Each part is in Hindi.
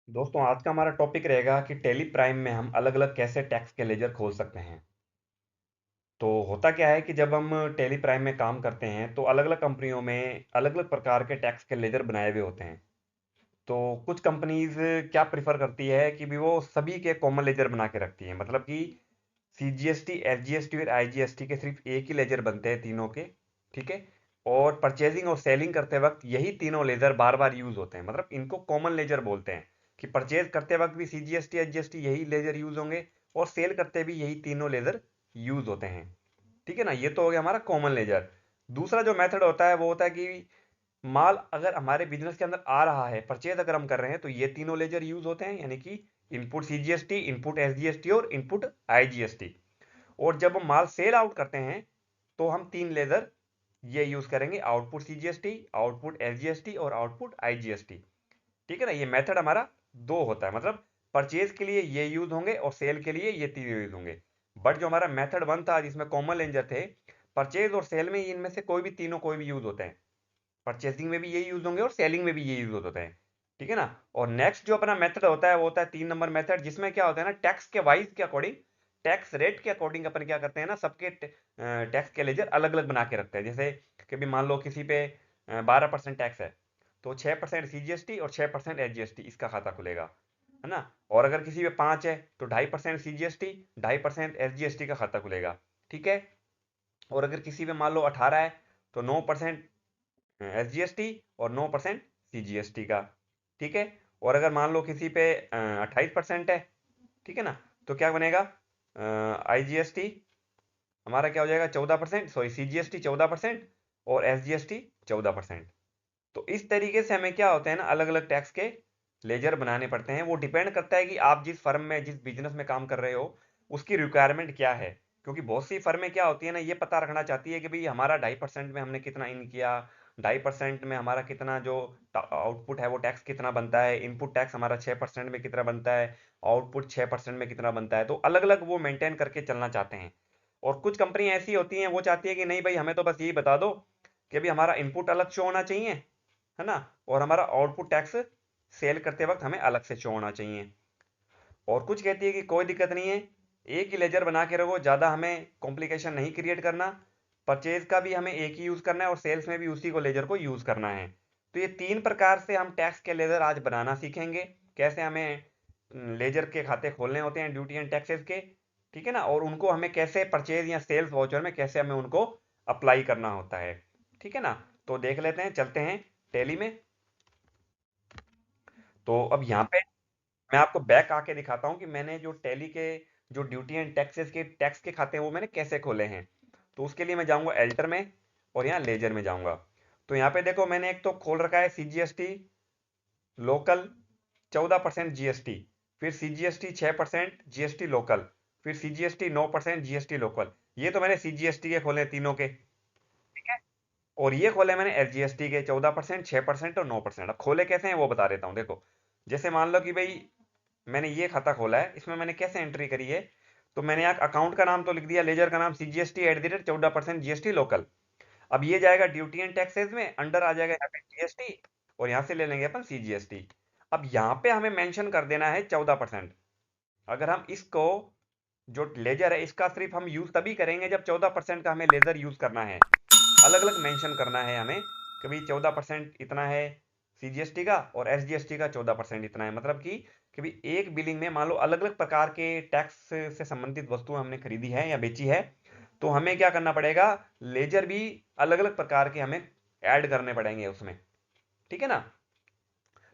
दोस्तों, आज का हमारा टॉपिक रहेगा कि टैली प्राइम में हम अलग अलग कैसे टैक्स के लेजर खोल सकते हैं। तो होता क्या है कि जब हम टैली प्राइम में काम करते हैं तो अलग अलग कंपनियों में अलग अलग प्रकार के टैक्स के लेजर बनाए हुए होते हैं। तो कुछ कंपनीज क्या प्रिफर करती है कि भी वो सभी के कॉमन लेजर बना के रखती है, मतलब कि सीजीएसटी, एसजीएसटी और आईजीएसटी के सिर्फ एक ही लेजर बनते हैं तीनों के। ठीक है। और परचेजिंग और सेलिंग करते वक्त यही तीनों लेजर बार बार यूज होते हैं, मतलब इनको कॉमन लेजर बोलते हैं कि परचेज करते वक्त भी सीजीएसटी एसजीएसटी यही लेजर यूज होंगे और सेल करते भी यही तीनों लेजर यूज होते हैं। ठीक है ना, ये तो हो गया हमारा कॉमन लेजर। दूसरा जो मेथड होता है वो होता है कि माल अगर हमारे बिजनेस के अंदर आ रहा है, परचेज अगर हम कर रहे हैं, तो ये तीनों लेजर यूज होते हैं, यानी कि इनपुट सीजीएसटी, इनपुट एसजीएसटी और इनपुट आईजीएसटी। और जब हम माल सेल आउट करते हैं तो हम तीन लेजर ये यूज करेंगे, आउटपुट सीजीएसटी, आउटपुट एसजीएसटी और आउटपुट आईजीएसटी। ठीक है ना, ये मेथड हमारा दो होता है, मतलब परचेज के लिए ये यूज होंगे और सेल के लिए ये तीन यूज होंगे। बट जो हमारा मेथड वन था जिसमें कॉमन लेंजर थे, परचेज और सेल में इनमें से कोई भी यूज होते हैं। परचेसिंग में भी ये यूज होंगे और सेलिंग में भी ये यूज होते हैं। ठीक है ना। और नेक्स्ट जो अपना मेथड होता है वो होता है 3 नंबर मेथड, जिसमें क्या होता है ना, टैक्स के वाइज के अकॉर्डिंग, टैक्स रेट के अकॉर्डिंग अपन क्या करते हैं ना, सबके टैक्स के लेजर अलग अलग बना के रखते हैं। जैसे कभी मान लो किसी पे 12% टैक्स है, तो 6% सीजीएसटी और 6% एसजीएसटी इसका खाता खुलेगा, है ना। और अगर किसी पे 5 है तो 2.5% सीजीएसटी, 2.5% एसजीएसटी का खाता खुलेगा। ठीक है। और अगर किसी पे मान लो 18 है तो 9% एसजीएसटी और 9% सीजीएसटी का। ठीक है। और अगर मान लो किसी पे 28% है, ठीक है ना, तो क्या बनेगा, आईजीएसटी हमारा क्या हो जाएगा, 14%, सॉरी सीजीएसटी 14% और एसजीएसटी 14%। तो इस तरीके से हमें क्या होते हैं ना, अलग अलग टैक्स के लेजर बनाने पड़ते हैं। वो डिपेंड करता है कि आप जिस फर्म में, जिस बिजनेस में काम कर रहे हो, उसकी रिक्वायरमेंट क्या है। क्योंकि बहुत सी फर्में क्या होती है ना, ये पता रखना चाहती है कि भाई हमारा 2.5% में हमने कितना इन किया, 2.5% में हमारा कितना जो आउटपुट है वो टैक्स कितना बनता है, इनपुट टैक्स हमारा 6% में कितना बनता है, आउटपुट 6% में कितना बनता है। तो अलग अलग वो मेंटेन करके चलना चाहते हैं। और कुछ कंपनी ऐसी होती हैं वो चाहती है कि नहीं भाई, हमें तो बस यही बता दो कि भाई हमारा इनपुट अलग शो होना चाहिए, है ना, और हमारा आउटपुट टैक्स सेल करते वक्त हमें अलग से शो होना चाहिए। और कुछ कहती है कि कोई दिक्कत नहीं है, एक ही लेजर बना के रखो, ज़्यादा हमें कॉम्प्लिकेशन नहीं क्रिएट करना, परचेज का भी हमें एक ही यूज़ करना है और सेल्स में भी उसी को लेजर को यूज़ करना है। तो ये तीन प्रकार से हम टैक्स के लेजर आज बनाना सीखेंगे, कैसे हमें लेजर के खाते खोलने होते हैं ड्यूटी एंड टैक्सेस के। ठीक है ना, और उनको हमें कैसे परचेज या सेल्स वाउचर में कैसे हमें उनको अप्लाई करना होता है। ठीक है ना। तो देख लेते हैं, चलते हैं टैली में। तो अब यहाँ पे मैं आपको बैक आके दिखाता हूँ कि मैंने जो टैली के जो ड्यूटी एंड टैक्सेस के टैक्स के खाते हैं वो मैंने कैसे खोले हैं। तो उसके लिए मैं जाऊंगा एल्टर में और यहाँ लेजर में जाऊंगा। तो यहाँ पे देखो, मैंने एक तो खोल रखा है सीजीएसटी लोकल 14% जीएसटी, फिर सीजीएसटी 6% जीएसटी लोकल, फिर सीजीएसटी 9% जीएसटी लोकल। ये तो मैंने सीजीएसटी के खोले तीनों के। ठीक है। और ये खोले मैंने एसजीएसटी के 14%, 6% और 9%। अब खोले कैसे हैं वो बता देता हूँ। देखो, जैसे मान लो कि भाई मैंने ये खाता खोला है, इसमें मैंने कैसे एंट्री करी है। तो मैंने यहाँ अकाउंट का नाम तो लिख दिया, लेजर का नाम सीजीएसटी @ 14% जीएसटी लोकल। अब ये जाएगा ड्यूटी एंड टैक्सेस में, अंडर आ जाएगा यहाँ पे जीएसटी, और यहाँ से ले लेंगे अपन सीजीएसटी। अब यहाँ पे हमें मेंशन कर देना है 14%। अगर हम इसको, जो लेजर है इसका सिर्फ हम यूज तभी करेंगे जब 14% का हमें लेजर यूज करना है। अलग अलग मेंशन करना है हमें कि भाई 14% इतना है सीजीएसटी का और एसजीएसटी का 14% इतना है। मतलब कि भाई एक बिलिंग में मान लो अलग अलग प्रकार के टैक्स से संबंधित वस्तुएं हमने खरीदी है या बेची है, तो हमें क्या करना पड़ेगा, लेजर भी अलग अलग प्रकार के हमें ऐड करने पड़ेंगे उसमें। ठीक है ना।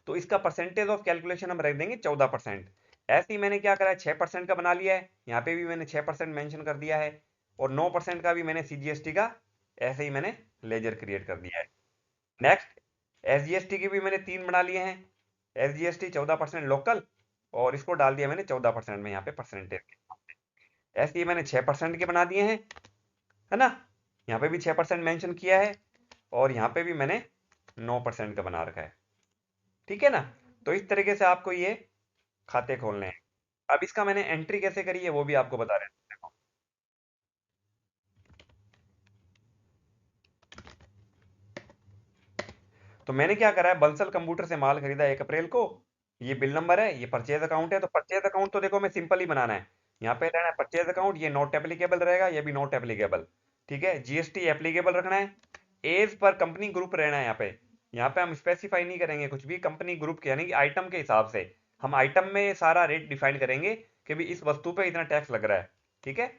तो इसका परसेंटेज ऑफ कैलकुलेशन हम रख देंगे 14%। ऐसे ही मैंने क्या करा है, 6% का बना लिया है, यहाँ पे भी मैंने 6% मेंशन कर दिया है। और 9% का भी मैंने सीजीएसटी का ऐसे ही मैंने लेजर क्रिएट कर दिया है। नेक्स्ट, एसजीएसटी की भी मैंने 3 बना लिए हैं, एसजीएसटी 14% लोकल, और इसको डाल दिया मैंने 14% में यहाँ पे परसेंटेज। ऐसे ही मैंने 6% के बना दिए हैं, है ना, यहाँ पे भी 6% मेंशन किया है, और यहाँ पे भी मैंने 9% का बना रखा है। ठीक है ना। तो इस तरीके से आपको ये खाते खोलने हैं। अब इसका मैंने एंट्री कैसे करी है वो भी आपको बता रहे हैं, देखो। तो मैंने क्या करा है, बंसल कंप्यूटर से माल खरीदा 1 अप्रैल को, ये बिल नंबर है, ये परचेज अकाउंट है। तो परचेज अकाउंट तो देखो हमें सिंपल ही बनाना है। यहाँ पे रहना है परचेज अकाउंट, ये नॉट एप्लीकेबल रहेगा, ये भी नॉट एप्लीकेबल। ठीक है, जीएसटी एप्लीकेबल रखना है। एज पर कंपनी ग्रुप रहना है यहाँ पे हम स्पेसिफाई नहीं करेंगे कुछ भी, कंपनी ग्रुप के यानी कि आइटम के हिसाब से हम आइटम में सारा रेट डिफाइन करेंगे कि भी इस वस्तु पे इतना टैक्स लग रहा है। ठीक है,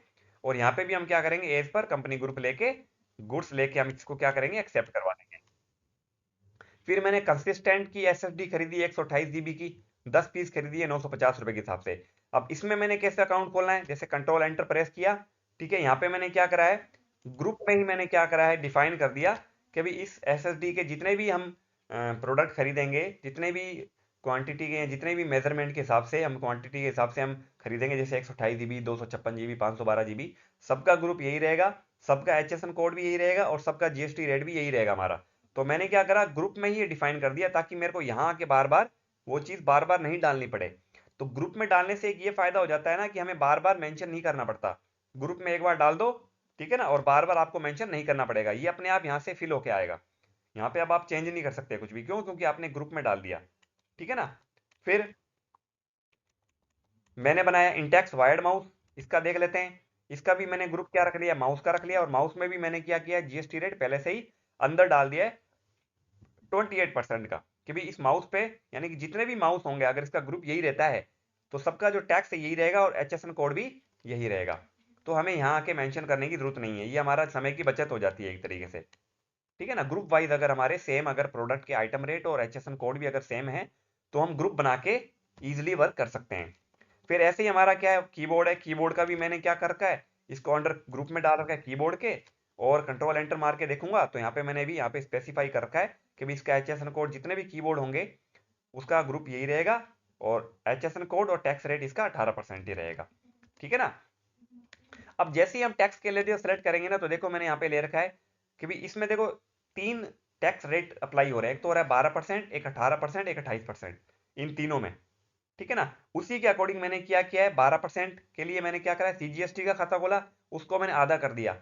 और यहाँ पे भी हम क्या करेंगे, एज पर कंपनी ग्रुप लेके गुड्स लेके हम इसको क्या करेंगे, एक्सेप्ट करवा देंगे। फिर मैंने कंसिस्टेंट की एसएसडी खरीदी 128 जीबी की, 10 पीस खरीदी है 950 रुपए के हिसाब से। अब इसमें मैंने कैसे अकाउंट खोलना है, जैसे कंट्रोल एंटर प्रेस किया। ठीक है, यहाँ पे मैंने क्या करा है, ग्रुप में ही मैंने क्या करा है, डिफाइन कर दिया कि भाई इस एसएसडी के जितने भी हम प्रोडक्ट खरीदेंगे, जितने भी क्वांटिटी के, जितने भी मेजरमेंट के हिसाब से हम क्वांटिटी के हिसाब से हम खरीदेंगे, जैसे 128 जीबी, 256 जीबी, 512 जीबी, सबका ग्रुप यही रहेगा, सबका एचएसएन कोड भी यही रहेगा और सबका जीएसटी रेट भी यही रहेगा हमारा। तो मैंने क्या करा, ग्रुप में ही ये डिफाइन कर दिया ताकि मेरे को यहाँ आके बार बार वो चीज़ बार बार नहीं डालनी पड़े। तो ग्रुप में डालने से एक ये फायदा हो जाता है ना कि हमें बार बार मेंशन नहीं करना पड़ता। ग्रुप में एक बार डाल दो, ठीक है ना, और बार बार आपको मेंशन नहीं करना पड़ेगा, ये अपने आप यहाँ से फिल होके आएगा। यहाँ पे अब आप चेंज नहीं कर सकते कुछ भी, क्यों, क्योंकि आपने ग्रुप में डाल दिया। ठीक है ना। फिर मैंने बनाया इंटेक्स वायर्ड माउस, इसका देख लेते हैं। इसका भी मैंने ग्रुप क्या रख लिया, माउस का रख लिया, और माउस में भी मैंने क्या किया, जीएसटी रेट पहले से ही अंदर डाल दिया है 28% का, कि भाई इस माउस पे यानी कि जितने भी माउस होंगे अगर इसका ग्रुप यही रहता है तो सबका जो टैक्स है यही रहेगा और एचएसएन कोड भी यही रहेगा। तो हमें यहाँ आके मेंशन करने की जरूरत नहीं है, ये हमारा समय की बचत हो जाती है एक तरीके से। ठीक है ना, ग्रुप वाइज अगर हमारे सेम, अगर प्रोडक्ट के आइटम रेट और एचएसएन कोड भी अगर सेम है तो हम ग्रुप बना के इजिली वर्क कर सकते हैं। फिर ऐसे ही हमारा क्या है, कीबोर्ड है, कीबोर्ड का भी मैंने क्या कर रखा है, इसको अंडर ग्रुप में डाल रखा है कीबोर्ड के। और कंट्रोल एंटर मार के देखूंगा तो यहाँ पे मैंने भी यहाँ पे स्पेसिफाई कर रखा है कि भी इसका एचएसएन कोड जितने भी कीबोर्ड होंगे उसका ग्रुप यही रहेगा, और एचएसएन कोड और टैक्स रेट इसका 18% ही रहेगा। ठीक है ना। अब जैसे ही हम टैक्स के लिए सेलेक्ट करेंगे ना, तो देखो मैंने यहाँ पे ले रखा है कि भी इसमें देखो 3 टैक्स रेट अप्लाई हो रहा है, एक तो हो रहा है 12%, एक 18%, एक 28%, इन तीनों में। ठीक है ना, उसी के अकॉर्डिंग मैंने क्या किया है, 12% के लिए मैंने क्या करा है, सीजीएसटी का खाता खोला, उसको मैंने आधा कर दिया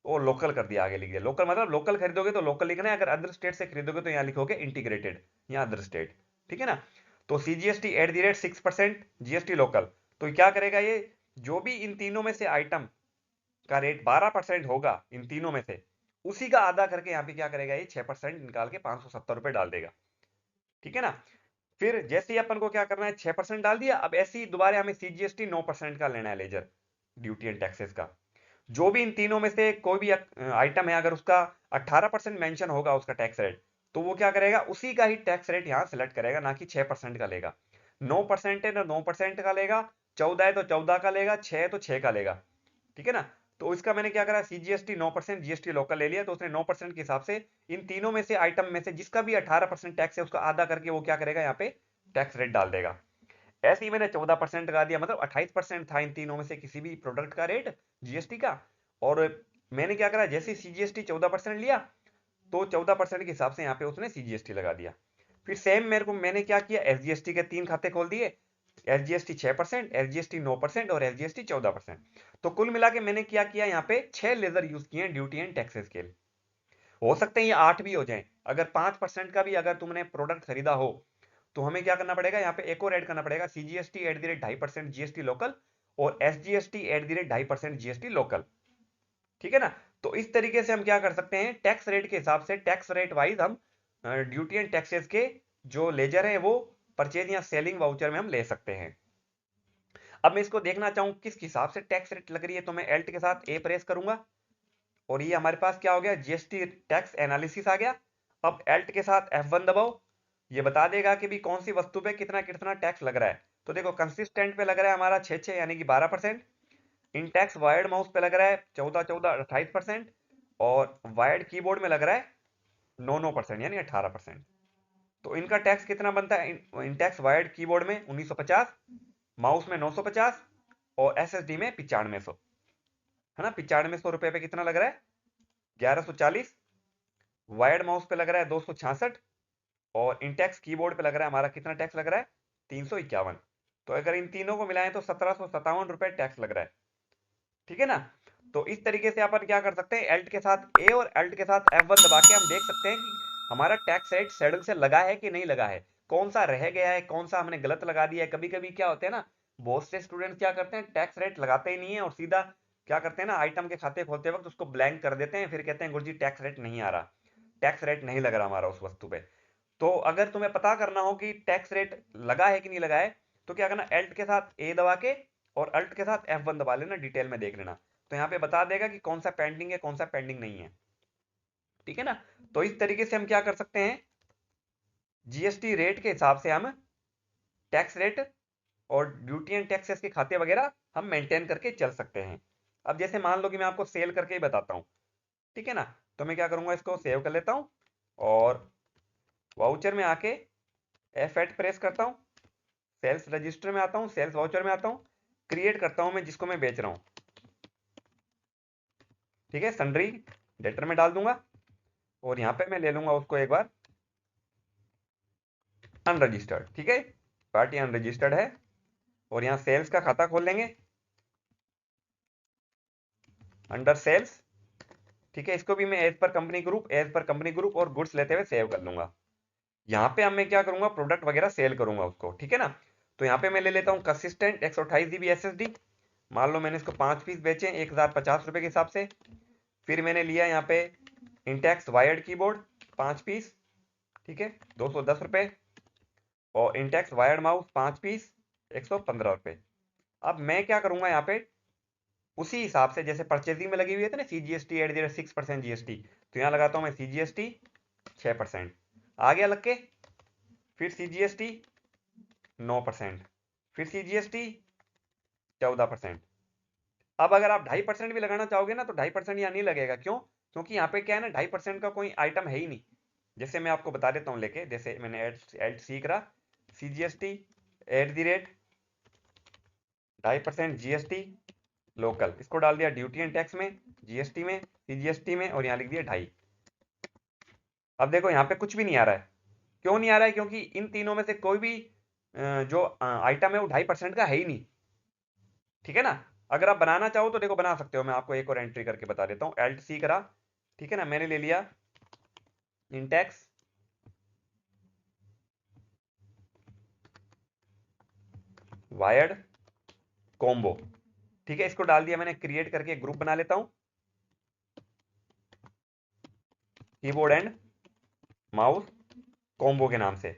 और लोकल कर दिया, आगे लिख दिया लोकल, मतलब लोकल खरीदोगे तो लोकल लिखना है, अगर अदर स्टेट से खरीदोगे तो यहाँ लिखोगे इंटीग्रेटेड या अदर स्टेट। ठीक है ना। तो सीजीएसटी @6% जीएसटी लोकल। तो क्या करेगा ये, जो भी इन तीनों में से आइटम का रेट 12% होगा इन तीनों में से, उसी का आधा करके यहाँ पे क्या करेगा, ये 6% निकाल के 570 रुपए डाल देगा। ठीक है ना। फिर जैसे ही अपन को क्या करना है, 6% डाल दिया, अब ऐसे ही दोबारा हमें सीजीएसटी 9% का लेना है, लेजर ड्यूटी एंड टैक्सेस का। जो भी इन तीनों में से कोई भी आइटम है अगर उसका 18% मेंशन होगा उसका टैक्स रेट, तो वो क्या करेगा, उसी का ही टैक्स रेट यहाँ सेलेक्ट करेगा, ना कि 6% का लेगा। 9% है तो 9% का लेगा, 14 है तो 14 का लेगा, 6 है तो 6 का लेगा। ठीक है ना। तो इसका मैंने क्या करा, सीजीएसटी 9%, जीएसटी लोकल ले लिया, तो उसने 9% के हिसाब से इन तीनों में से आइटम में से जिसका भी 18% टैक्स है उसका आधा करके वो क्या करेगा, यहाँ पे टैक्स रेट डाल देगा। ऐसे ही मैंने 14% लगा दिया, मतलब 28% था इन तीनों में से किसी भी प्रोडक्ट का रेट जीएसटी का। और मैंने क्या करा, जैसे सीजीएसटी 14% लिया तो 14% के हिसाब से यहाँ पे उसने सीजीएसटी लगा दिया। फिर सेम मेरे को मैंने क्या किया, एसजीएसटी के 3 खाते खोल दिए, एसजीएसटी 6%, एसजीएसटी 9% और एसजीएसटी 14%। तो कुल मिला के मैंने क्या किया, यहाँ पे 6 लेजर यूज किए हैं ड्यूटी एंड टैक्सेस के लिए। हो सकते हैं ये 8 भी हो जाए, अगर 5% का भी अगर तुमने प्रोडक्ट खरीदा हो तो हमें क्या करना पड़ेगा, यहाँ पे एक और ऐड करना पड़ेगा, सीजीएसटी @2.5% जीएसटी लोकल और एसजीएसटी @2.5% जीएसटी लोकल। ठीक है ना। तो इस तरीके से हम क्या कर सकते हैं, टैक्स रेट के हिसाब से टैक्स रेट वाइज हम ड्यूटी एंड टैक्सेस के जो लेजर है वो परचेज या सेलिंग वाउचर में हम ले सकते हैं। अब मैं इसको देखना चाहूँ किस हिसाब से टैक्स रेट लग रही है, तो मैं एल्ट के साथ ए प्रेस करूंगा और ये हमारे पास क्या हो गया, जीएसटी टैक्स एनालिसिस आ गया। अब एल्ट के साथ F1 दबाओ, ये बता देगा कि भी कौन सी वस्तु पे कितना कितना टैक्स लग रहा है। तो देखो कंसिस्टेंट पे लग रहा है हमारा 6 यानी कि 12%, इन टैक्स वायर्ड माउस पे लग रहा है 14 28%, और वायर्ड कीबोर्ड में लग रहा है 9% यानी 18%। तो इनका टैक्स कितना बनता है, इन टैक्स वायर्ड कीबोर्ड में 1950, माउस में 950 और एसएसडी में 9500, है ना। 9500 रुपए पे कितना लग रहा है, 1140। वायर्ड माउस पे लग रहा है 266, और इंटेक्स कीबोर्ड पे लग रहा है हमारा कितना टैक्स लग रहा है, 351। तो अगर इन तीनों को मिलाएं तो 1757 रुपए टैक्स लग रहा है। ठीक है ना। तो इस तरीके से अपन क्या कर सकते हैं, एल्ट के साथ ए और एल्ट के साथ F1 दबा के हम देख सकते हैं कि हमारा टैक्स रेट शेड्यूल से लगा है कि नहीं लगा है। कौन सा रह गया है, कौन सा हमने गलत लगा दिया है। कभी कभी क्या होता है ना, बहुत से स्टूडेंट क्या करते हैं, टैक्स रेट लगाते ही नहीं है और सीधा क्या करते हैं ना, आइटम के खाते खोलते वक्त उसको ब्लैंक कर देते हैं, फिर कहते हैं गुरुजी टैक्स रेट नहीं आ रहा, टैक्स रेट नहीं लग रहा हमारा उस वस्तु पे। तो अगर तुम्हें पता करना हो कि टैक्स रेट लगा है कि नहीं लगा है, तो क्या करना, एल्ट के साथ ए दबा के और अल्ट के साथ F1 दबा लेना, डिटेल में देख लेना, तो यहाँ पे बता देगा कि कौन सा पेंडिंग है, कौन सा पेंडिंग नहीं है। ठीक है ना। तो इस तरीके से हम क्या कर सकते हैं, जीएसटी रेट के हिसाब से हम टैक्स रेट और ड्यूटी एंड टैक्सेस के खाते वगैरह हम मेंटेन करके चल सकते हैं। अब जैसे मान लो कि मैं आपको सेल करके ही बताता हूँ, ठीक है ना। तो मैं क्या करूंगा, इसको सेव कर लेता हूँ और वाउचर में आके F8 प्रेस करता हूँ, सेल्स रजिस्टर में आता हूँ, सेल्स वाउचर में आता हूँ, क्रिएट करता हूँ मैं जिसको मैं बेच रहा हूँ, ठीक है, सन्ड्री डेटर में डाल दूंगा और यहाँ पे मैं ले लूंगा उसको एक बार अनरजिस्टर्ड, ठीक है, पार्टी अनरजिस्टर्ड है, और यहाँ सेल्स का खाता खोल लेंगे अंडर सेल्स, ठीक है। इसको भी मैं एज पर कंपनी ग्रुप और गुड्स लेते हुए सेव कर लूंगा। यहाँ पे अब मैं क्या करूंगा, प्रोडक्ट वगैरह सेल करूंगा उसको, ठीक है ना। तो यहाँ पे मैं ले लेता हूँ कंसिस्टेंट 128 GB SSD, मान लो मैंने इसको 5 पीस बेचे 1050 रुपए के हिसाब से। फिर मैंने लिया यहाँ पे इंटेक्स वायर्ड कीबोर्ड 5 पीस, ठीक है, 210 रुपए, और इंटेक्स वायर्ड माउस 5 पीस 115 रुपए। अब मैं क्या करूंगा यहाँ पे उसी हिसाब से जैसे परचेजिंग में लगी हुई है ना CGST @ 6% GST, तो यहाँ लगाता हूँ मैं CGST 6%, आ गया लग के, फिर CGST 9%, फिर CGST 14%। अब अगर आप 2.5% भी लगाना चाहोगे ना तो 2.5% यहाँ नहीं लगेगा, क्यों, क्योंकि यहाँ पे क्या है ना 2.5% का कोई आइटम है ही नहीं। जैसे मैं आपको बता देता हूँ लेके, जैसे मैंने एड सीख रहा, CGST @ 2.5% GST लोकल, इसको डाल दिया ड्यूटी एंड टैक्स में, GST में, CGST में, और यहाँ लिख दिया 2.5। अब देखो यहाँ पे कुछ भी नहीं आ रहा है, क्यों नहीं आ रहा है, क्योंकि इन तीनों में से कोई भी जो आइटम है वो 2.5% का है ही नहीं, ठीक है ना। अगर आप बनाना चाहो तो देखो बना सकते हो, मैं आपको एक और एंट्री करके बता देता हूँ, एल्ट सी करा, ठीक है ना, मैंने ले लिया इंटेक्स वायर्ड कॉम्बो, ठीक है, इसको डाल दिया मैंने, क्रिएट करके ग्रुप बना लेता हूं, कीबोर्ड एंड माउस कॉम्बो के नाम से,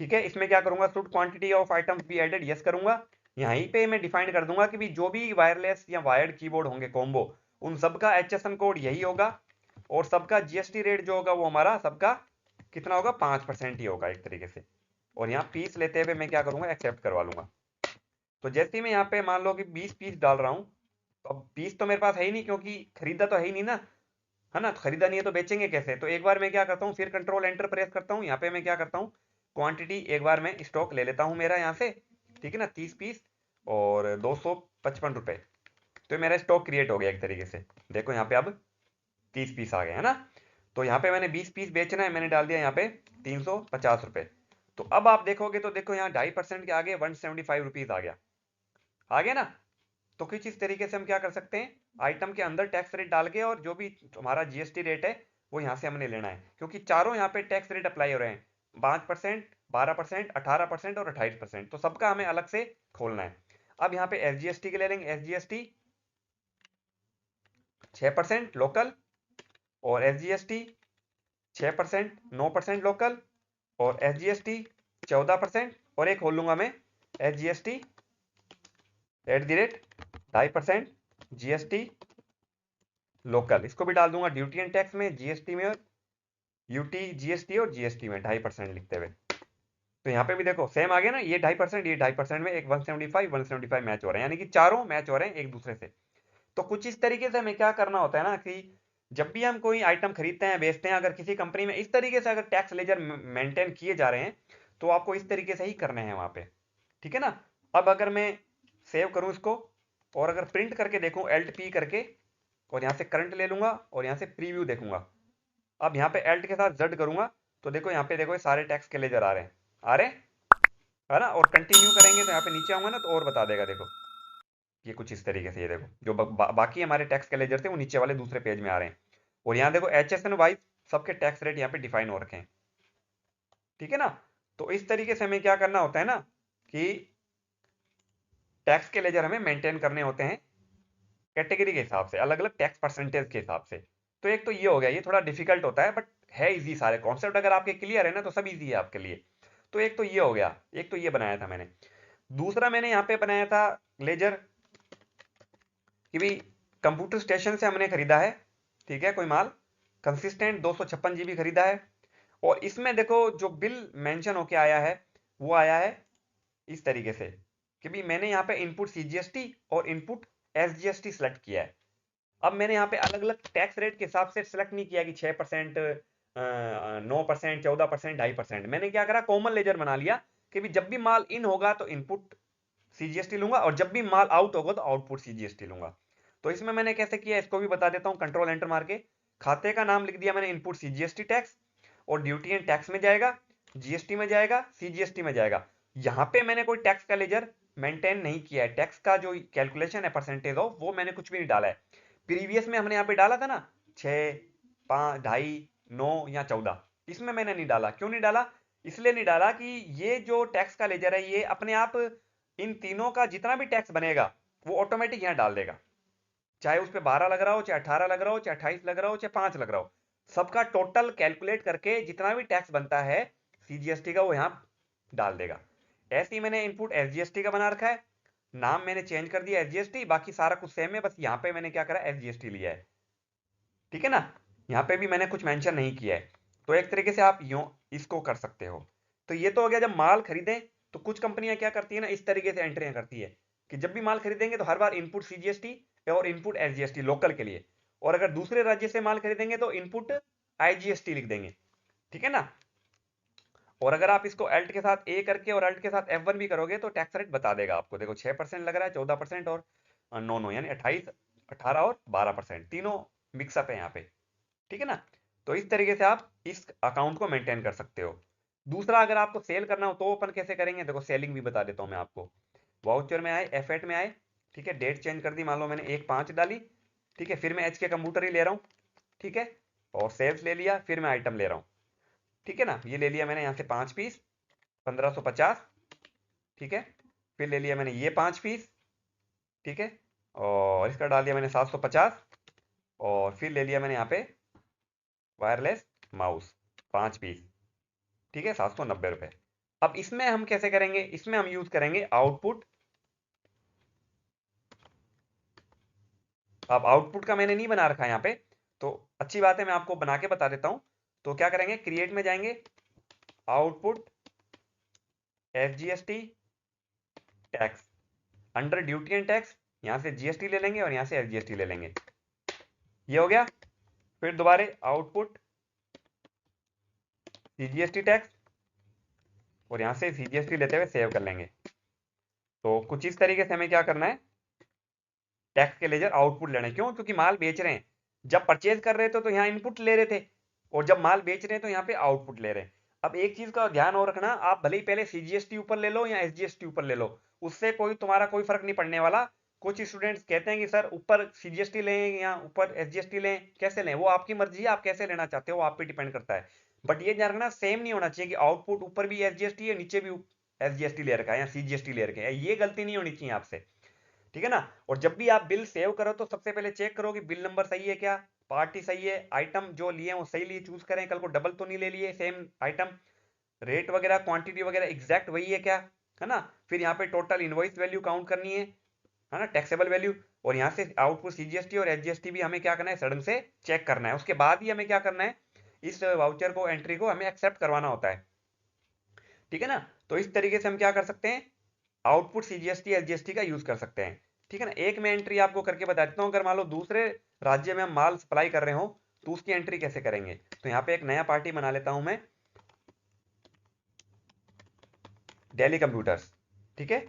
ठीक है। इसमें क्या करूंगा, should quantity of items be added, yes करूंगा। यहीं पे मैं डिफाइन कर दूंगा कि भी जो भी वायरलेस या वायर्ड कीबोर्ड होंगे कॉम्बो, उन सबका HSN कोड यही होगा, और सबका GST रेट जो होगा वो हमारा सबका कितना होगा, 5% ही होगा एक तरीके से। और यहाँ पीस लेते हुए मैं क्या करूंगा, एक्सेप्ट करवा लूंगा। तो जैसे ही मैं यहाँ पे मान लो कि 20 पीस डाल रहा हूँ, तो अब पीस तो मेरे पास है ही नहीं क्योंकि खरीदा तो है ही नहीं ना, है ना, तो खरीदा नहीं है तो बेचेंगे कैसे। तो एक बार मैं क्या करता हूँ, फिर कंट्रोल एंटर प्रेस करता हूँ, यहाँ पे मैं क्या करता हूँ, क्वांटिटी एक बार मैं स्टॉक ले लेता हूँ मेरा यहाँ से, ठीक है ना, 30 पीस और 255 रुपए, तो मेरा स्टॉक क्रिएट हो गया एक तरीके से। देखो यहाँ पे अब 30 पीस आ गए, है ना। तो यहाँ पे मैंने 20 पीस बेचना है, मैंने डाल दिया यहाँ पे 350 रुपए। तो अब आप देखोगे तो देखो यहाँ 2.5% के आगे 175 रुपीज आ गया ना। तो कुछ इस तरीके से हम क्या कर सकते हैं, आइटम के अंदर टैक्स रेट डाल के, और जो भी हमारा GST रेट है वो यहाँ से हमने लेना है, क्योंकि चारों यहाँ पे टैक्स रेट अप्लाई हो रहे हैं, 5%, 12%, 18% और 28%, तो सबका हमें अलग से खोलना है। अब यहाँ पे SGST के ले लेंगे, SGST 6% लोकल, और SGST 6%, 9% लोकल, और SGST 14%, और एक खोल लूंगा मैं SGST @ 2.5% GST लोकल, इसको भी डाल दूंगा ड्यूटी एंड टैक्स में, GST में, यूटी GST और GST में 2.5% लिखते हुए। तो यहाँ पे भी देखो सेम आ गया ना, ये 2.5%, ये 2.5% में एक 175 मैच हो रहे हैं, यानी कि चारों मैच हो रहे हैं एक दूसरे से। तो कुछ इस तरीके से हमें क्या करना होता है ना, कि जब भी हम कोई आइटम खरीदते हैं बेचते हैं, अगर किसी कंपनी में इस तरीके से अगर टैक्स लेजर मेंटेन किए जा रहे हैं, तो आपको इस तरीके से ही करने हैं वहां पे, ठीक है ना। अब अगर मैं सेव करूं इसको और अगर प्रिंट करके देखूं एल्ट पी करके, और यहाँ से करंट ले लूंगा और यहाँ से प्रीव्यू देखूंगा, अब यहाँ पे एल्ट के साथ जेड करूंगा, तो देखो यहाँ पे देखो ये सारे टैक्स के लेजर आ रहे हैं, आ रहे हैं, है ना। और कंटिन्यू करेंगे तो यहाँ पे नीचे आऊंगा ना तो और बता देगा, देखो ये कुछ इस तरीके से, ये देखो जो बाकी हमारे टैक्स के लेजर थे वो नीचे वाले दूसरे पेज में आ रहे हैं। और यहाँ देखो HSN वाइज सबके टैक्स रेट यहाँ पे डिफाइन हो रखे हैं, ठीक है ना। तो इस तरीके से हमें क्या करना होता है ना कि टैक्स के लेजर हमें मेंटेन करने होते हैं कैटेगरी के हिसाब से, अलग अलग टैक्स परसेंटेज के हिसाब से। तो एक तो ये हो गया, ये थोड़ा डिफिकल्ट होता है बट है इजी, सारे कॉन्सेप्ट अगर आपके क्लियर है ना तो सब इजी है आपके लिए। तो एक तो ये हो गया, एक तो ये बनाया था मैंने। दूसरा मैंने यहाँ पे बनाया था लेजर कि भाई कंप्यूटर स्टेशन से हमने खरीदा है, ठीक है, कोई माल कंसिस्टेंट 256 GB खरीदा है, और इसमें देखो जो बिल मेंशन होके आया है वो आया है इस तरीके से कि भाई मैंने यहाँ पे इनपुट सीजीएसटी और इनपुट एसजीएसटी सेलेक्ट किया है। अब मैंने यहाँ पे अलग अलग टैक्स रेट के हिसाब से सिलेक्ट नहीं किया कि 6%, 9%, 14%, 2.5%। मैंने क्या करा, कॉमन लेजर बना लिया कि भी जब भी माल इन होगा तो इनपुट सीजीएसटी लूंगा और जब भी माल आउट होगा तो आउटपुट सीजीएसटी लूंगा। तो इसमें मैंने कैसे किया इसको भी बता देता हूँ। कंट्रोल एंटर मार के खाते का नाम लिख दिया मैंने इनपुट सीजीएसटी टैक्स, और ड्यूटी एंड टैक्स में जाएगा, जीएसटी में जाएगा, सीजीएसटी में जाएगा। यहाँ पे मैंने कोई टैक्स का लेजर मेंटेन नहीं किया है, टैक्स का जो कैलकुलेशन है परसेंटेज ऑफ वो मैंने कुछ भी नहीं डाला है। प्रीवियस में हमने यहाँ पे डाला था ना 6, 5, 2.5, 9 या 14, इसमें मैंने नहीं डाला। क्यों नहीं डाला? इसलिए नहीं डाला कि ये जो टैक्स का लेजर है ये अपने आप इन तीनों का जितना भी टैक्स बनेगा वो ऑटोमेटिक यहाँ डाल देगा, चाहे उस पर 12 लग रहा हो, चाहे 18 लग रहा हो, चाहे 28 लग रहा हो, चाहे 5 लग रहा हो, सबका टोटल कैलकुलेट करके जितना भी टैक्स बनता है सीजीएसटी का वो यहाँ डाल देगा। ऐसे ही मैंने इनपुट एसजीएसटी का बना रखा है, नाम मैंने चेंज कर दिया एसजीएसटी, बाकी सारा कुछ सेम है, बस यहाँ पे मैंने क्या करा एसजीएसटी लिया है, ठीक है ना। यहाँ पे भी मैंने कुछ मेंशन नहीं किया है। तो एक तरीके से आप यूं इसको कर सकते हो। तो ये तो हो गया जब माल खरीदें। तो कुछ कंपनियां क्या करती है ना, इस तरीके से एंट्रियां करती है कि जब भी माल खरीदेंगे तो हर बार इनपुट सीजीएसटी और इनपुट एसजीएसटी लोकल के लिए, और अगर दूसरे राज्य से माल खरीदेंगे तो इनपुट आईजीएसटी लिख देंगे, ठीक है ना। और अगर आप इसको अल्ट के साथ ए करके और अल्ट के साथ F1 भी करोगे तो टैक्स रेट बता देगा आपको। देखो 6% लग रहा है, 14% और 9 यानी 28, 18 और 12%, तीनों मिक्सअप है यहाँ पे, ठीक है ना। तो इस तरीके से आप इस अकाउंट को मेंटेन कर सकते हो। दूसरा, अगर आपको सेल करना हो तो अपन कैसे करेंगे, देखो सेलिंग भी बता देता हूँ मैं आपको। वाउचर में आए, F8 में आए, ठीक है, डेट चेंज कर दी, मान लो मैंने 1/5 डाली, ठीक है, फिर मैं एच के कंप्यूटर ही ले रहा हूँ, ठीक है, और सेल्स ले लिया, फिर मैं आइटम ले रहा हूँ, ठीक है ना। ये ले लिया मैंने यहाँ से 5 पीस, 1550, ठीक है। फिर ले लिया मैंने ये 5 पीस, ठीक है, और इसका डाल दिया मैंने 750, और फिर ले लिया मैंने यहाँ पे वायरलेस माउस 5 पीस, ठीक है, 790 रुपये। अब इसमें हम कैसे करेंगे, इसमें हम यूज करेंगे आउटपुट। अब आउटपुट का मैंने नहीं बना रखा है यहाँ पे, तो अच्छी बात है मैं आपको बना के बता देता हूँ। तो क्या करेंगे, क्रिएट में जाएंगे, output SGST tax, under duty and tax, यहाँ से जीएसटी ले लेंगे और यहाँ से एसजीएसटी ले लेंगे, ये हो गया। फिर दोबारा आउटपुट सीजीएसटी टैक्स, और यहाँ से सीजीएसटी लेते हुए सेव कर लेंगे। तो कुछ इस तरीके से हमें क्या करना है, टैक्स के लेजर आउटपुट लेना है। क्यों? क्योंकि माल बेच रहे हैं, जब परचेज कर रहे थे तो यहाँ इनपुट ले रहे थे, और जब माल बेच रहे हैं तो यहाँ पे आउटपुट ले रहे हैं। अब एक चीज का ध्यान और रखना, आप भले ही पहले सीजीएसटी ऊपर ले लो या एसजीएसटी ऊपर ले लो, उससे कोई तुम्हारा कोई फर्क नहीं पड़ने वाला। कुछ स्टूडेंट्स कहते हैं कि सर ऊपर सीजीएसटी लें या ऊपर एसजीएसटी लें, कैसे लें, वो आपकी मर्जी है, आप कैसे लेना चाहते हो, आप पे डिपेंड करता है। बट ये ध्यान रखना, सेम नहीं होना चाहिए कि आउटपुट ऊपर भी एसजीएसटी है नीचे भी एसजीएसटी ले रखा है या सीजीएसटी ले रखा है, ये गलती नहीं होनी चाहिए आपसे, ठीक है ना। और जब भी आप बिल सेव करो तो सबसे पहले चेक करो कि बिल नंबर सही है क्या, पार्टी सही है, आइटम जो लिए वो सही लिए चूज करें, कल को डबल तो नहीं ले लिए सेम आइटम, रेट वगैरह क्वांटिटी वगैरह एग्जैक्ट वही है क्या, है ना। फिर यहाँ पे टोटल इनवॉइस वैल्यू काउंट करनी है ना, टैक्सेबल वैल्यू। और यहाँ से आउटपुट सीजीएसटी और एचजीएसटी भी हमें क्या करना है, सडन से चेक करना है, उसके बाद ही हमें क्या करना है, इस वाउचर को एंट्री को हमें एक्सेप्ट करवाना होता है, ठीक है ना। तो इस तरीके से हम क्या कर सकते हैं, आउटपुट सीजीएसटी एसजीएसटी का यूज कर सकते हैं, ठीक है ना। एक मैं एंट्री आपको करके बता देता हूँ, अगर मान लो दूसरे राज्य में हम माल सप्लाई कर रहे हो तो उसकी एंट्री कैसे करेंगे। तो यहाँ पे एक नया पार्टी बना लेता हूं मैं, दिल्ली कंप्यूटर्स, ठीक है,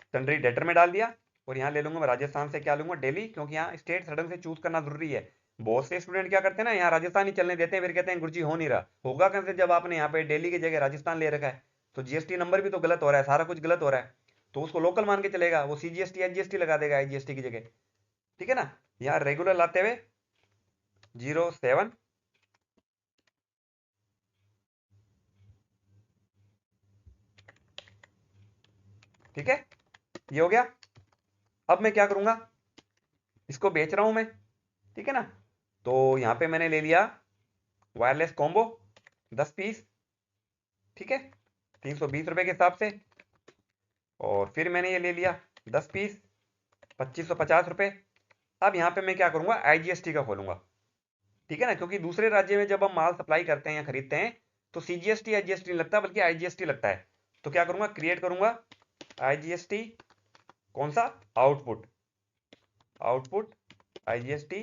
सन्ड्री डेटर में डाल दिया, और यहाँ ले लूंगा मैं राजस्थान से, क्या लूंगा, दिल्ली, क्योंकि यहाँ स्टेट सडन से चूज करना जरूरी है। बहुत से स्टूडेंट क्या करते हैं ना, यहाँ राजस्थान ही चलने देते हैं, फिर कहते हैं गुरुजी हो नहीं रहा, होगा कैसे जब आपने यहाँ पे दिल्ली की जगह राजस्थान ले रखा है। तो जीएसटी नंबर भी तो गलत हो रहा है, सारा कुछ गलत हो रहा है, तो उसको लोकल मान के चलेगा, वो सीजीएसटी एचजीएसटी लगा देगा आईजीएसटी की जगह, ठीक है ना। यहाँ रेगुलर लाते हुए 07 ठीक है, ये हो गया। अब मैं क्या करूंगा, इसको बेच रहा हूं मैं, ठीक है ना। तो यहां पे मैंने ले लिया वायरलेस कॉम्बो 10 पीस, ठीक है, 320 रुपए के हिसाब से। और फिर मैंने ये ले लिया 10 पीस 2550 रुपए। अब यहाँ पे मैं क्या करूंगा, आईजीएसटी का खोलूंगा, ठीक है ना, क्योंकि दूसरे राज्य में जब हम माल सप्लाई करते हैं या खरीदते हैं तो सीजीएसटी आईजीएसटी नहीं लगता, बल्कि आईजीएसटी लगता है। तो क्या करूंगा, क्रिएट करूंगा आईजीएसटी, कौन सा, आउटपुट, आउटपुट आईजीएसटी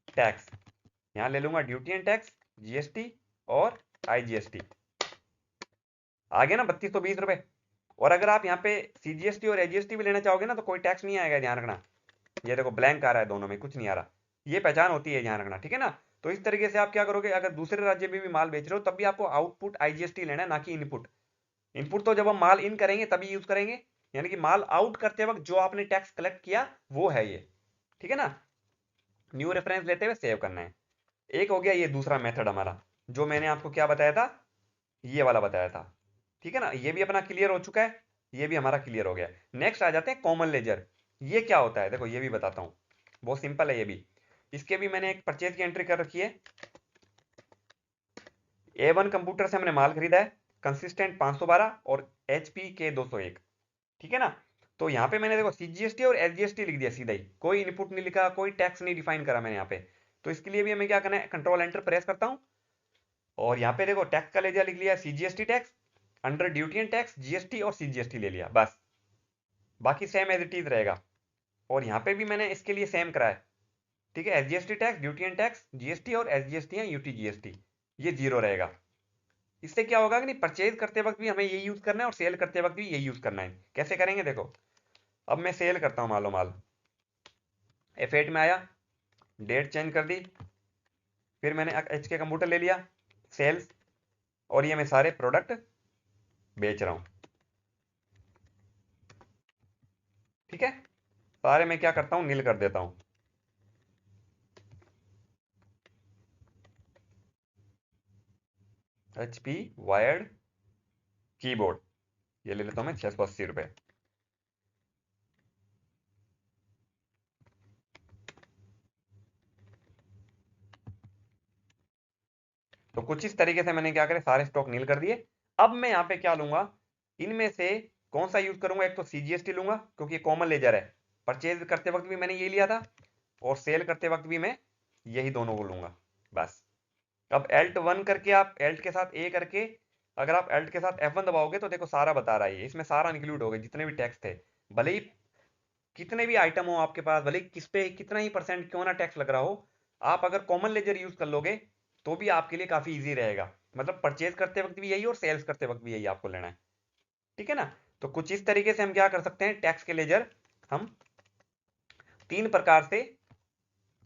टैक्स, यहां ले लूंगा ड्यूटी एंड टैक्स, जीएसटी और आईजीएसटी। आ गया ना 3220 रुपए। और अगर आप यहाँ पे सीजीएसटी और आईजीएसटी भी लेना चाहोगे ना तो कोई टैक्स नहीं आएगा, ध्यान रखना। ये देखो ब्लैंक आ रहा है, दोनों में कुछ नहीं आ रहा, ये पहचान होती है, ध्यान रखना, ठीक है ना। तो इस तरीके से आप क्या करोगे, अगर दूसरे राज्य में भी माल बेच रहे हो तब भी आपको आउटपुट आईजीएसटी लेना है, ना कि इनपुट। इनपुट तो जब हम माल इन करेंगे तभी यूज करेंगे, यानी कि माल आउट करते वक्त जो आपने टैक्स कलेक्ट किया वो है ये, ठीक है ना। न्यू रेफरेंस लेते हुए सेव करना है। एक हो गया ये दूसरा मेथड हमारा, जो मैंने आपको क्या बताया था, ये वाला बताया था, ठीक है ना। ये भी अपना क्लियर हो चुका है, ये भी हमारा क्लियर हो गया। नेक्स्ट आ जाते हैं कॉमन लेजर। ये क्या होता है, देखो ये भी बताता हूँ, बहुत सिंपल है ये भी। इसके भी मैंने एक परचेज की एंट्री कर रखी है। A1 कंप्यूटर से हमने माल खरीदा है, कंसिस्टेंट 512 और HP के 201, ठीक है ना। तो यहाँ पे मैंने देखो सीजीएसटी और एसजीएसटी लिख दिया सीधा ही, कोई इनपुट नहीं लिखा, कोई टैक्स नहीं डिफाइन करा मैंने यहाँ पे। तो इसके लिए भी हमें क्या करना है, कंट्रोल एंटर प्रेस करता हूँ और यहाँ पे देखो टैक्स का लेजर लिख लिया CGST tax, under duty and tax GST और सीजीएसटी ले लिया, बस। बाकी सेम एज इट इज रहेगा। और यहाँ पे भी मैंने इसके लिए सेम करा है, ठीक है, SGST tax, duty and tax, GST और एसजीएसटी या यूटी जीएसटी, ये जीरो रहेगा। इससे क्या होगा कि नहीं, परचेज करते वक्त भी हमें यही यूज करना है और सेल करते वक्त भी यही यूज करना है। कैसे करेंगे देखो, अब मैं सेल करता हूँ मालो माल, F8 में आया, डेट चेंज कर दी, फिर मैंने एच के कंप्यूटर ले लिया, सेल्स, और ये मैं सारे प्रोडक्ट बेच रहा हूँ, ठीक है। सारे मैं क्या करता हूँ, नील कर देता हूँ। HP वायर्ड कीबोर्ड, ये ले लेता हूँ मैं 680 रुपये। तो कुछ इस तरीके से मैंने क्या करे, सारे स्टॉक नील कर दिए। अब मैं यहाँ पे क्या लूंगा, इनमें से कौन सा यूज करूंगा, एक तो सीजीएसटी लूंगा क्योंकि कॉमन लेजर है, परचेज करते वक्त भी मैंने ये लिया था और सेल करते वक्त भी मैं यही दोनों को लूंगा, बस। अब Alt1 करके, आप Alt के साथ A करके, अगर आप Alt के साथ F1 दबाओगे तो देखो सारा बता रहा है, इसमें सारा इंक्लूड हो गया, जितने भी टैक्स थे, भले ही कितने भी आइटम हो आपके पास, भले ही किस पे कितना ही परसेंट क्यों ना टैक्स लग रहा हो, आप अगर कॉमन लेजर यूज कर लोगे तो भी आपके लिए काफी इजी रहेगा। मतलब परचेज करते वक्त भी यही और सेल्स करते वक्त भी यही आपको लेना है, ठीक है ना। तो कुछ इस तरीके से हम क्या कर सकते हैं, टैक्स के लेजर हम 3 प्रकार से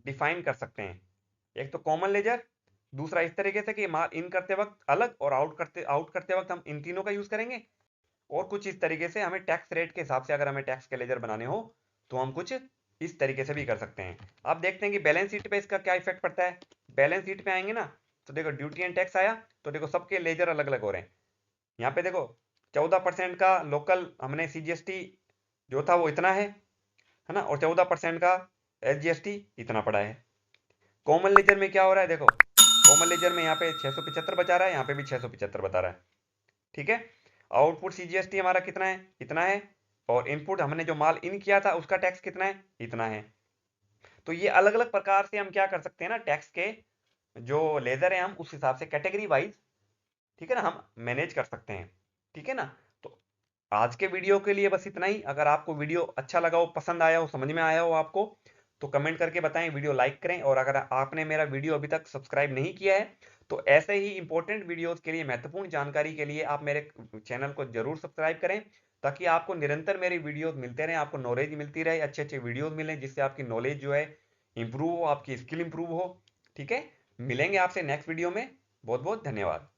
डिफाइन कर सकते हैं। एक तो कॉमन लेजर, दूसरा इस तरीके से कि माल इन करते वक्त अलग और आउट करते वक्त हम इन तीनों का यूज करेंगे। और कुछ इस तरीके से हमें टैक्स रेट के हिसाब से अगर हमें टैक्स के लेजर बनाने हो तो हम कुछ इस तरीके से भी कर सकते हैं। अब देखते हैं कि बैलेंस शीट पे इसका क्या इफेक्ट पड़ता है। बैलेंस शीट पे आएंगे ना, तो देखो ड्यूटी एंड टैक्स आया, तो देखो सबके लेजर अलग अलग हो रहे हैं। यहाँ पे देखो 14% का लोकल हमने सीजीएसटी जो था वो इतना है ना, और 14% का एसजीएसटी इतना पड़ा है। कॉमन लेजर में क्या हो रहा है, देखो कॉमन लेजर में यहाँ पे 675 बचा रहा है, यहाँ पे भी 675 बता रहा है, ठीक है। आउटपुट सीजीएसटी हमारा कितना है, इतना है। और इनपुट हमने जो माल इन किया था उसका टैक्स कितना है, इतना है। तो ये अलग अलग प्रकार से हम क्या कर सकते हैं ना, टैक्स के जो लेजर है हम उस हिसाब से कैटेगरी वाइज, ठीक है ना, हम मैनेज कर सकते हैं, ठीक है ना। तो आज के वीडियो के लिए बस इतना ही। अगर आपको वीडियो अच्छा लगा हो, पसंद आया हो, समझ में आया हो आपको, तो कमेंट करके बताएं, वीडियो लाइक करें। और अगर आपने मेरा वीडियो अभी तक सब्सक्राइब नहीं किया है तो ऐसे ही इंपॉर्टेंट वीडियोस के लिए, महत्वपूर्ण जानकारी के लिए आप मेरे चैनल को जरूर सब्सक्राइब करें, ताकि आपको निरंतर मेरी वीडियोस मिलते रहें, आपको नॉलेज मिलती रहे, अच्छे अच्छे वीडियोस मिलें जिससे आपकी नॉलेज जो है इंप्रूव हो, आपकी स्किल इंप्रूव हो, ठीक है। मिलेंगे आपसे नेक्स्ट वीडियो में। बहुत बहुत धन्यवाद।